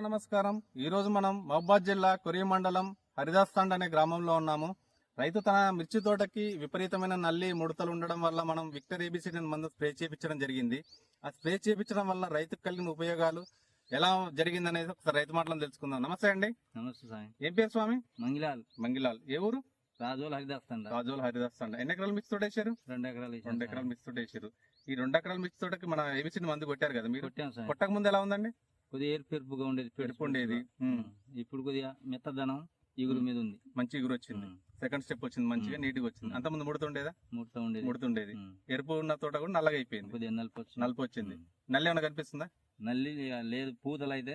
నమస్కారం. ఈ రోజు మనం మహబూబాద్ జిల్లా కొరియ మండలం హరిదాస్ తండ్ అనే గ్రామంలో ఉన్నాము. రైతు తన మిర్చి తోటకి విపరీతమైన నల్లి ముడతలు ఉండడం వల్ల మనం విక్టర్ ఏబిసిడి మందు స్ప్రే చేయించడం జరిగింది. ఆ స్ప్రే చేయించడం వల్ల రైతుకు కలిగిన ఉపయోగాలు ఎలా జరిగింది అనేది ఒకసారి రైతు మాటలను తెలుసుకుందాం. నమస్తే అండి. నమస్తే స్వామి. ఏం పేరు స్వామి? మంగిలాల్. ఏ ఊరు? రాజోల్ హరిదాస్ తండ. రాజోల్ హరిదాస్ తండ. ఎన్ని ఎకరాలు మిర్చి తోట వేసారు? 2 ఎకరాలు. 2 ఎకరాలు మిర్చి తోట వేసారు. ఈ 2 ఎకరాల మిర్చి తోటకి మన ఏబిసిడి మందు కొట్టారు కదా మీరు? కొట్టాం సార్. కొట్టక ముందు ఎలా ఉందండి? కొద్దిగా ఏర్పెరుపుగా ఉండేది, పెరుపు ఉండేది. ఇప్పుడు కొద్దిగా మెత్తదనం ఇగురు మీద ఉంది. మంచి ఇగురు వచ్చింది. సెకండ్ స్టెప్ వచ్చింది, మంచిగా నీట్గా వచ్చింది. అంత ముందు ముడుతుండేదా? ముడుతుండేది. ఎరుపు ఉన్న తోట కూడా నల్లగా అయిపోయింది, కొద్దిగా నలుపు వచ్చింది. నల్లి ఏమైనా కనిపిస్తుందా? నల్లి లేదు, పూతలు అయితే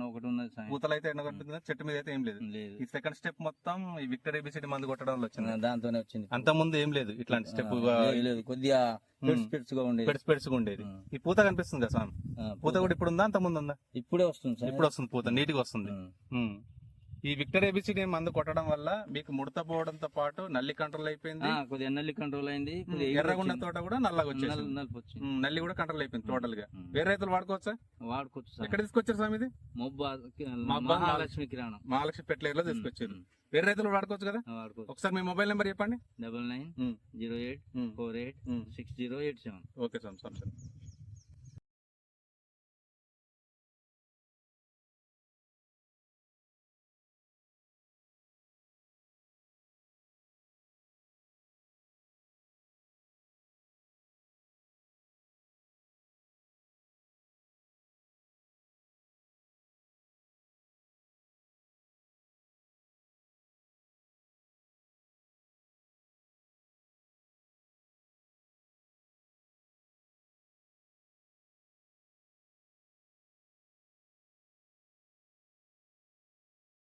ఒకటి ఉన్నది. పూతలు అయితే ఏమైనా కనిపిస్తుందా? చెట్టు మీద అయితే ఏం లేదు. ఈ సెకండ్ స్టెప్ మొత్తం ఈ విక్టర్ ఏబిసిడి మందు కొట్టడం వల్ల వచ్చింది. దాంతోనే వచ్చింది. అంత ముందు ఏం లేదు, ఇట్లాంటి స్టెప్ లేదు, కొద్దిగా పెడుసుగా ఉండేది, పెడుసుగా ఉండేది. ఈ పూత కనిపిస్తుంది కదా స్వామి? పూత కూడా ఇప్పుడు ఉందా, అంత ముందు ఉందా? ఇప్పుడే వస్తుంది సార్. ఇప్పుడు వస్తుంది పూత, నీట్గా వస్తుంది. ఈ విక్టర్ ఏబిసిడి మందు కొట్టడం వల్ల మీకు ముడత పోవడంతో పాటు నల్లి కంట్రోల్ అయిపోయింది, కొద్దిగా నల్లి కంట్రోల్ అయింది. ఎర్రగుండ తోట కూడా నల్లగా వచ్చేసి నల్లి కూడా కంట్రోల్ అయిపోయింది టోటల్ గా. వేరే రైతులు వాడుకోవచ్చా? వాడుకోవచ్చు. ఎక్కడ తీసుకొచ్చారు స్వామి ఇది? మహాలక్ష్మి కిరాణం, మహాలక్ష్మి పెట్లేరులో తీసుకొచ్చారు. వేరే రైతులు వాడుకోవచ్చు కదా? ఒకసారి మీ మొబైల్ నెంబర్ చెప్పండి. 9908486087. ఓకే స్వామి.